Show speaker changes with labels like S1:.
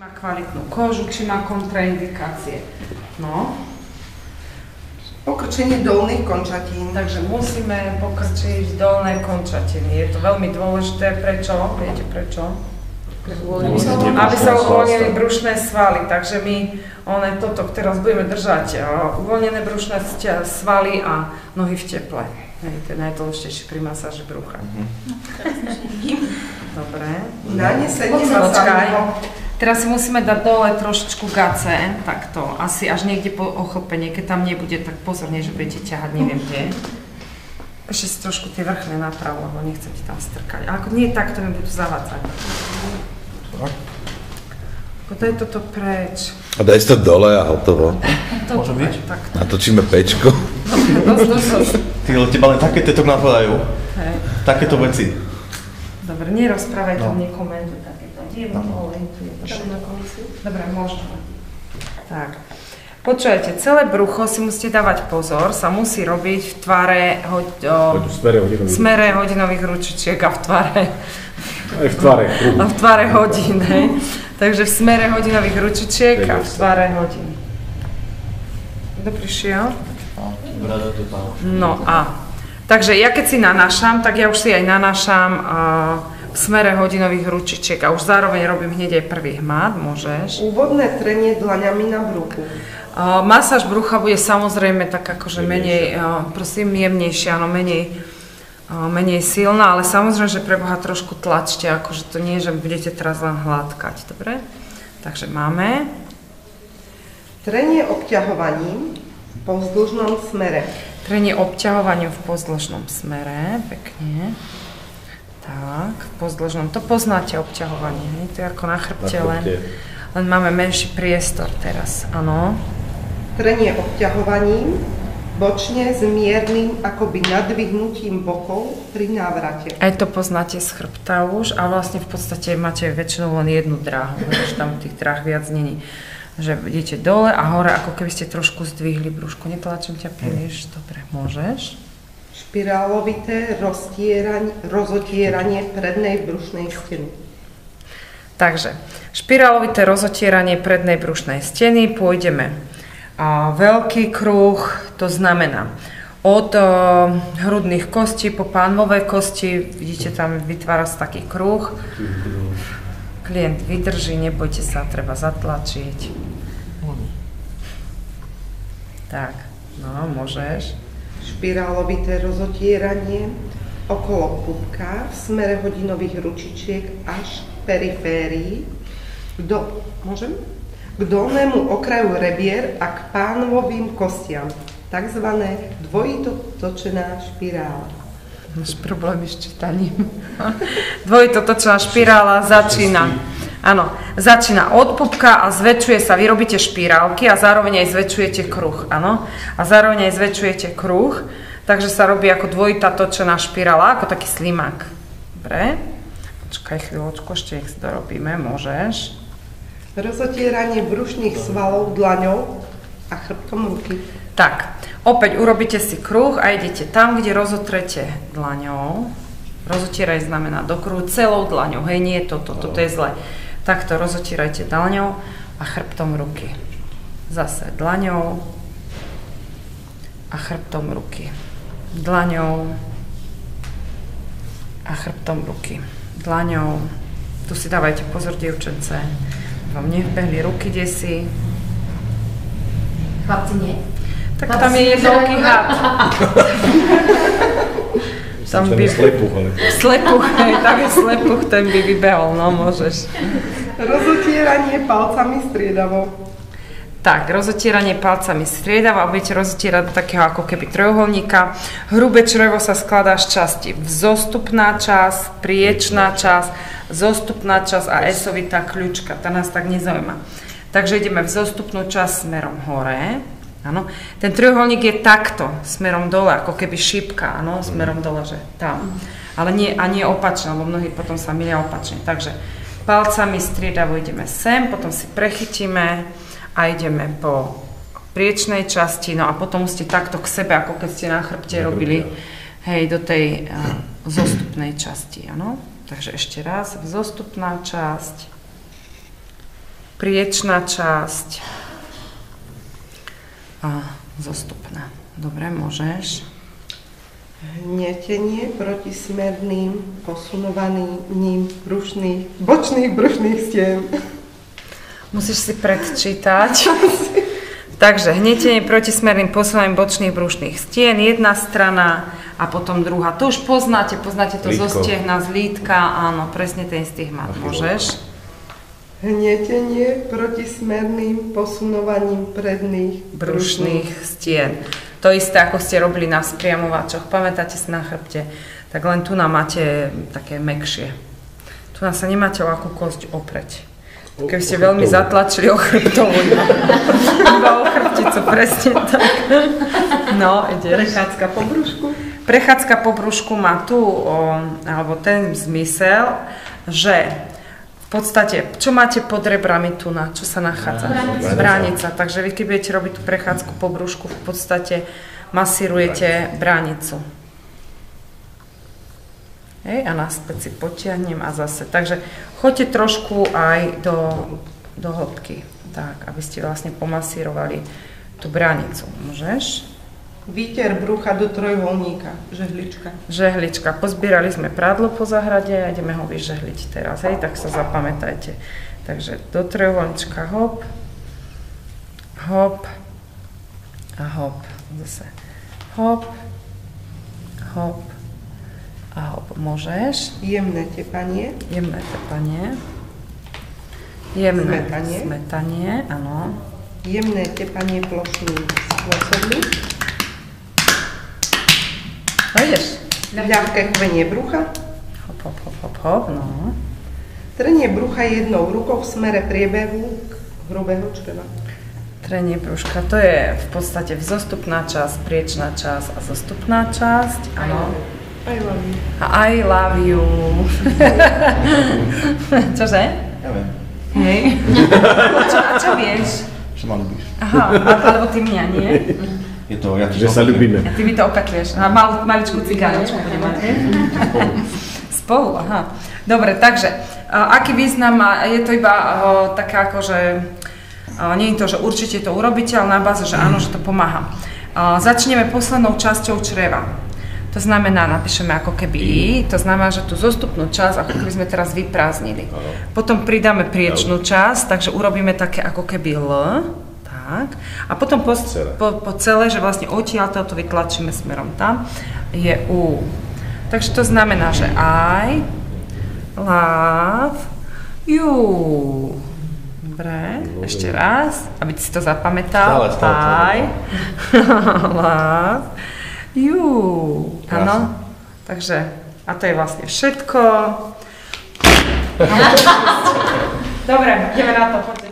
S1: má kvalitnú kožu, či má kontraindikácie. No.
S2: Pokrčenie dolných končatín.
S1: Takže musíme pokrčiť dolné končatiny. Je to veľmi dôležité. Prečo? Viete prečo? Aby sa uvoľnili brušné svaly. Takže my toto teraz budeme držať uvoľnené brušné svaly a nohy v teple. To je najdôležitejšie pri masáži brucha. Dobre.
S2: Nanesenie masážneho.
S1: Teraz si musíme dať dole trošičku gace, takto, asi až niekde po ochlpenie, keď tam nebude, tak pozorne, že budete ťahať, neviem kde. Ešte si trošku tie vrchné napravo, lebo nechcem ti tam strkať. A ako nie tak, to mi budú zavádzať. Ako daj toto preč.
S3: A daj si to dole a hotovo.
S4: Môže byť?
S3: Natočíme pečko.
S4: Ty, teba len také tetok napadajú. Takéto veci.
S1: Dobre, nerozprávaj to, nekomentuj takéto. Dobre, môžeme. Tak. Počujete, celé brucho si musíte dávať pozor, sa musí robiť v tvare smere hodinových ručičiek a v tvare.
S5: Aj v tvare.
S1: A v tvare hodín, hej. Takže v smere hodinových ručičiek a v tvare hodín. Kto prišiel? No a. Takže ja keď si nanášam, tak ja už si aj nanášam v smere hodinových ručičiek a už zároveň robím hneď aj prvý hmat, môžeš.
S2: Úvodné trenie dlaňami na bruchu.
S1: Masáž brucha bude samozrejme tak akože menej, prosím, jemnejšia, áno, menej silná, ale samozrejme, že pre Boha trošku tlačte, akože to nie, že budete teraz len hladkať, dobre? Takže máme.
S2: Trenie obťahovaním v pozdĺžnom smere.
S1: Trenie obťahovaním v pozdĺžnom smere, pekne. Tak, v pozdĺžnom, to poznáte obťahovanie, hej? To je ako na chrbte, len máme menší priestor teraz, áno.
S2: Trenie obťahovaním, bočne s miernym akoby nadvihnutím bokov pri návrate.
S1: Aj to poznáte z chrbta už a vlastne v podstate máte väčšinou len jednu dráhu, pretože tam tých dráh viac není. Že idete dole a hore, ako keby ste trošku zdvihli brúšku. Netlačím ťa príliš, dobre, môžeš.
S2: Špirálovité rozotieranie prednej brušnej steny.
S1: Takže, špirálovité rozotieranie prednej brušnej steny, pôjdeme veľký kruh, to znamená od hrudných kostí po pánvové kosti, vidíte, tam vytvára sa taký kruh. Klient vydrží, nebojte sa, treba zatlačiť. Tak, no, môžeš.
S2: Špirálovité rozotieranie okolo pupka v smere hodinových ručičiek až k periférii k dolnému okraju rebier a k pánvovým kostiam. Takzvané dvojito točená špirála.
S1: Máš problémy s čítaním. Dvojito točená špirála začína od pupka a zväčšuje sa, vy robíte špirálky a zároveň aj zväčšujete kruh, áno. A zároveň aj zväčšujete kruh, takže sa robí ako dvojitá točená špirála, ako taký slimák. Dobre, počkaj chvíľočku, ešte ich dorobíme, môžeš.
S2: Rozotieranie brušných svalov dlaňou a chrbtom ruky.
S1: Tak, opäť urobíte si kruh a idete tam, kde rozotrete dlaňou. Rozotieraj znamená do kruhu celou dlaňou, hej, nie je toto je zle. Takto rozotírajte dlaňou a chrbtom ruky. Zase dlaňou a chrbtom ruky. Dlaňou a chrbtom ruky. Dlaňou. Tu si dávajte pozor, dievčence. Vám nevbehli ruky desi.
S6: Chlapci nie?
S1: Tak tam je jednoký had. Tam by... Slepuch, tam je slepuch, ten by vybehol, no môžeš.
S2: Rozotieranie palcami striedavo.
S1: Tak, rozotieranie palcami striedavo a budete rozotierať do takého ako keby trojuholníka. Hrubé črevo sa skladá z časti vzostupná časť, priečná časť, zostupná časť a esovitá kľúčka. Tá nás tak nezaujíma. Takže ideme vzostupnú časť smerom hore. Áno. Ten trojuholník je takto, smerom dole, ako keby šípka, áno, smerom dole, že tam. Ale nie opačne, lebo mnohí potom sa milia opačne. Takže palcami striedavo ideme sem, potom si prechytíme a ideme po priečnej časti, no a potom musíte takto k sebe, ako keď ste na chrbte robili, hej, do tej zostupnej časti, áno. Takže ešte raz, vzostupná časť, priečná časť a zostupná. Dobre, môžeš.
S2: Hnietenie proti smerným posunovaním bočných brušných stien.
S1: Musíš si predčítať. Takže hnietenie proti smerným posúvaním bočných brušných stien, jedna strana a potom druhá. To už poznáte to zo stiehna, z lítka, áno, presne ten istý hmat. Môžeš.
S2: Hnietenie proti smerným posunovaním predných
S1: brušných stien. To isté, ako ste robili na vzpriamovačoch. Pamätáte si na chrbte? Tak len tu nám máte také mäkšie. Tu nás sa nemáte o akú kosť opreť. Keby ste veľmi zatlačili o chrbtovú, iba o chrbticu, presne tak. No, ide.
S2: Prechádzka po brúšku.
S1: Prechádzka po brúšku má tu, alebo ten zmysel, že v podstate, čo máte pod rebrami tu na, čo sa nachádza? Bránica. Takže vy, keď budete robiť tú prechádzku po brúšku, v podstate masírujete bránicu. Hej, a naspäť si potiahnem a zase. Takže choďte trošku aj do hĺbky, tak, aby ste vlastne pomasírovali tú bránicu. Môžeš?
S2: Výter brucha do trojuholníka, žehlička.
S1: Žehlička. Pozbierali sme prádlo po záhrade a ideme ho vyžehliť teraz, hej, tak sa zapamätajte. Takže do trojuholníčka hop, hop a hop. Zase hop, hop a hop. Môžeš?
S2: Jemné tepanie.
S1: Jemné tepanie. Jemné smetanie, áno.
S2: Jemné tepanie plošným spôsobmi.
S1: No ideš.
S2: Ľahké chovenie brucha.
S1: Hop, hop, hop, hop, hop, no.
S2: Trenie brucha jednou rukou v smere priebehu hrubého čreva.
S1: Trenie brúška, to je v podstate vzostupná časť, priečná časť a zostupná časť, áno.
S2: I love you.
S1: I love you. Čože?
S4: Ja viem.
S1: Hej. Čo vieš?
S4: Že ma ľubíš.
S1: Aha, alebo ty mňa, nie?
S4: Je to, ja
S5: Že sa ľubíme.
S1: Ty mi to opekuješ. A maličkú cigánočku budeme mať. Spolu, aha. Dobre, takže, aký význam má, je to iba taká ako, že nie je to, že určite to urobíte, ale na báze, že áno, že to pomáha. Začneme poslednou časťou čreva. To znamená, napíšeme ako keby I, to znamená, že tú zostupnú časť, ako keby sme teraz vyprázdnili. Potom pridáme priečnú časť, takže urobíme také ako keby L. Tak. A potom po celé, že vlastne odtiaľ to vytlačíme smerom tam, je U. Takže to znamená, že I love you. Dobre, ešte raz, aby si to zapamätal. I love you. Áno, takže, a to je vlastne všetko. Dobre, ideme na to.